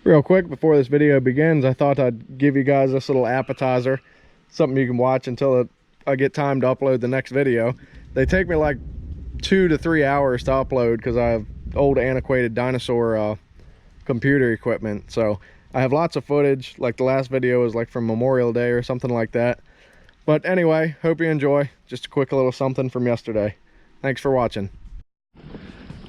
Real quick before this video begins, I thought I'd give you guys this little appetizer, something you can watch until I get time to upload the next video. They take me like 2 to 3 hours to upload because I have old antiquated dinosaur computer equipment. So I have lots of footage, like the last video was like from Memorial Day or something like that. But anyway, hope you enjoy. Just a quick little something from yesterday. Thanks for watching.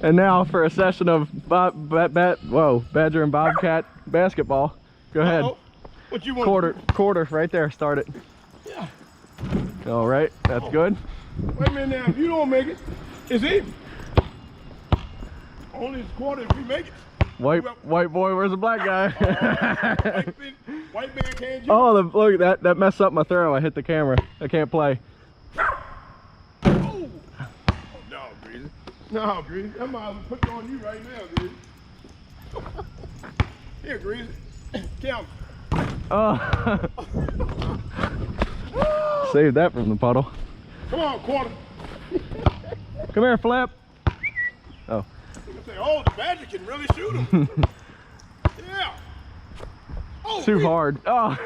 And now for a session of Badger and Bobcat basketball. Go ahead. What you want? Quarter, right there. Start it. Yeah. All right, that's good. Wait a minute now. If you don't make it, it's even. Only it's quarter if we make it. White boy, where's the black guy? White man can't jump. Oh, look at that messed up my throw. I hit the camera. I can't play. Oh. No, Greasy. No, Greasy. I might as well put it on you right now, Greasy. Here, Greasy. Count. Oh. Save that from the puddle. Come on, quarter. Come here, Flip. Oh. Say, oh, the Badger can really shoot him. Yeah. Oh, too hard. Oh.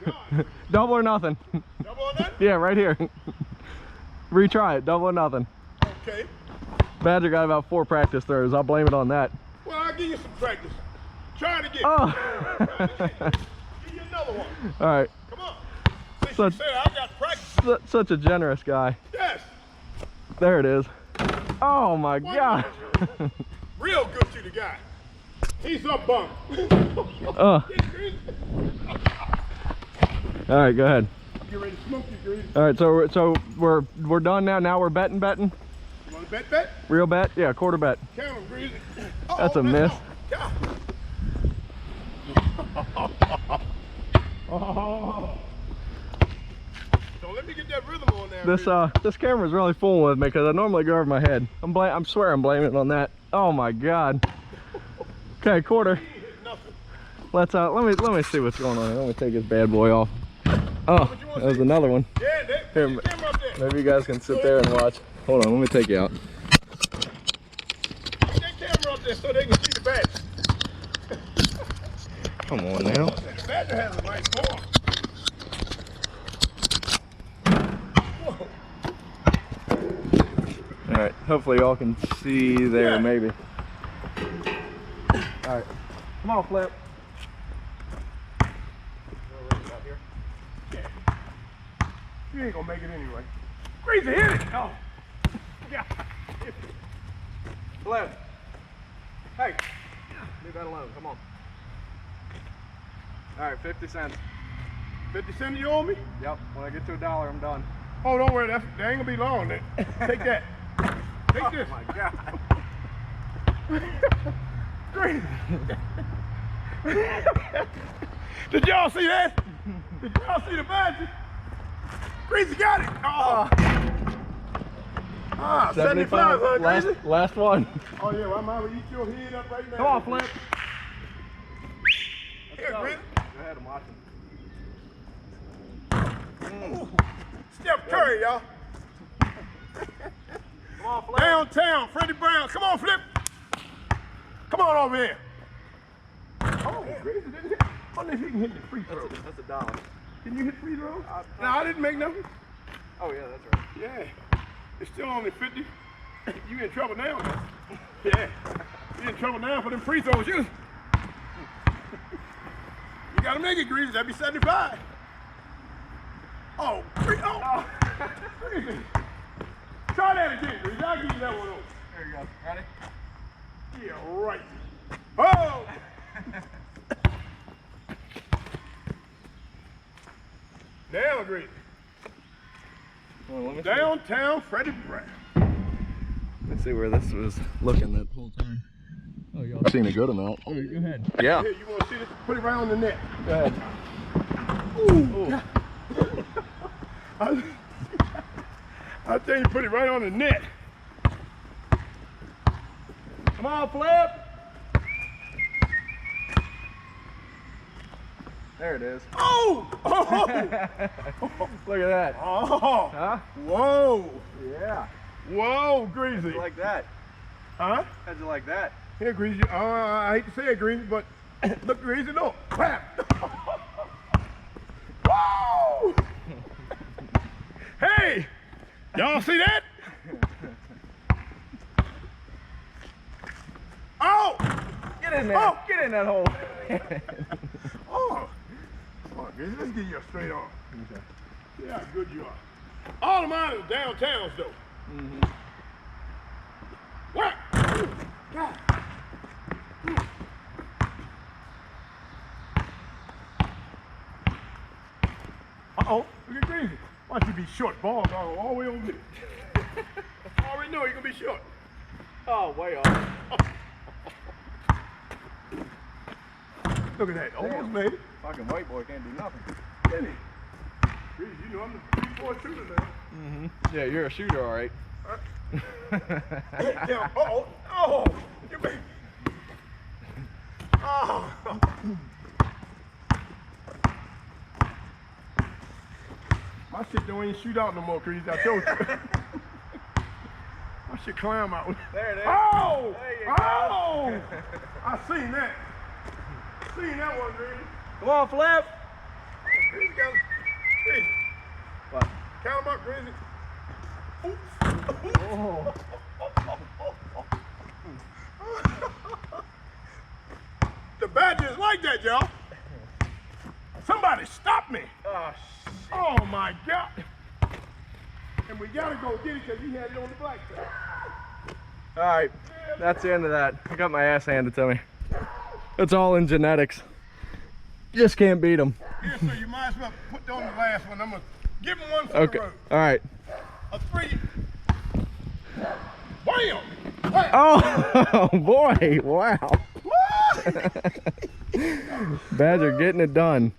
God. Double or nothing. Double or nothing? Yeah, right here. Retry it. Double or nothing. Okay. Badger got about 4 practice throws. I'll blame it on that. Well, I'll give you some practice. Try it again. Oh. Give you another one. All right. Come on. Since you said I got practice. Such a generous guy. Yes. There it is. Oh my God. Real good to the guy. He's up bump. All right, go ahead. Get ready to smoke you, Greasy. All right, so we're done now. Now we're betting. You want to bet? Real bet? Yeah, quarter bet. Count him, Greasy. That's a miss. Oh. So let me get that rhythm on there. This camera's really fooling with me because I normally go over my head. I swear I'm blaming it on that. Oh my God. Okay, quarter. Let's let me see what's going on here. Let me take this bad boy off. Oh, that was another one. Yeah, here, maybe you guys can sit there and watch. Hold on, let me take you out. Put that camera up there so they can see the badge. Come on now. The Badger has a nice form. All right, hopefully y'all can see there, yeah. Maybe. All right, come on, Flip. Yeah. You ain't gonna make it anyway. Greasy, hit it! Oh, yeah. Flip. Hey, leave that alone. Come on. All right, 50 cents. 50 cents you owe me? Yep. When I get to $1, I'm done. Oh, don't worry. That ain't gonna be long. Then. Take that. Take this. Oh my God. Greasy. Did y'all see that? Did y'all see the Badger? Greasy got it. Oh. 75, huh, Greasy? Last one. Oh yeah, well, I might eat your head up right now. Come on, Flip. Here, Greasy. Go ahead and watch him. Steph Curry, y'all. Come on, Flip. Downtown, Freddie Brown. Come on, Flip. Come on over here. Oh, Greasy didn't hit. I wonder if he can hit the free throw. That's $1. Can you hit free throws? No, I didn't make nothing. Oh yeah, that's right. Yeah. It's still only 50. You in trouble now, man. Yeah. You in trouble now for them free throws. You gotta make it, Greasy. That'd be 75. Oh, Greasy. Try that again, Greasy. I'll give you that one over. There you go. Ready? Yeah, right. Oh! Now, Greasy. Well, Downtown Freddie Brown. Let's see where this was looking that whole time. Oh, y'all seen a good amount. Oh, go ahead. Yeah. Here, you want to see this? Put it right on the net. Go ahead. Ooh. I tell you, put it right on the net. Come on, Flip. There it is. Oh! Oh! Look at that. Oh! Huh? Whoa! Yeah. Whoa, Greasy. How'd you like that? Huh? How'd you like that? Here, Greasy. I hate to say it, Greasy, but Look, Greasy, no. Wham! Whoa! Hey! Y'all see that? Oh! Get in there. Oh. Get in that hole. Oh! Come on, Greasy, let's get you a straight arm. Okay. See how good you are. All of mine is downtowns, though. Mm-hmm. What? God. Uh-oh, look at Greasy. Why don't you be short? Ball all the way over there. I already know you're going to be short. Oh, way off. Look at that, almost made it. Fucking white boy can't do nothing. Didn't he? Greasy, you know I'm the 3-4 shooter now. Mm-hmm. Yeah, you're a shooter, all right. Yeah, uh-oh. Oh! You made... Oh! My shit don't even shoot out no more, Greasy. I told you. My shit climb out. There it is. Oh! There you go. Oh! I seen that. Seen that one, Greasy. Come on, Flip. Greasy got it. Greasy. What? Count them up, Greasy. Oops. Oh. The badger is like that, y'all. Somebody stop me. Oh, Oh my God. And we gotta go get it because he had it on the black side. all right. That's the end of that. I got my ass handed to me. It's all in genetics. Just can't beat them. Yeah, so you might as well put on the last one. I'm gonna give him one for Okay. the road. All right. A 3. Bam! Bam! Oh boy! Wow. Badger getting it done.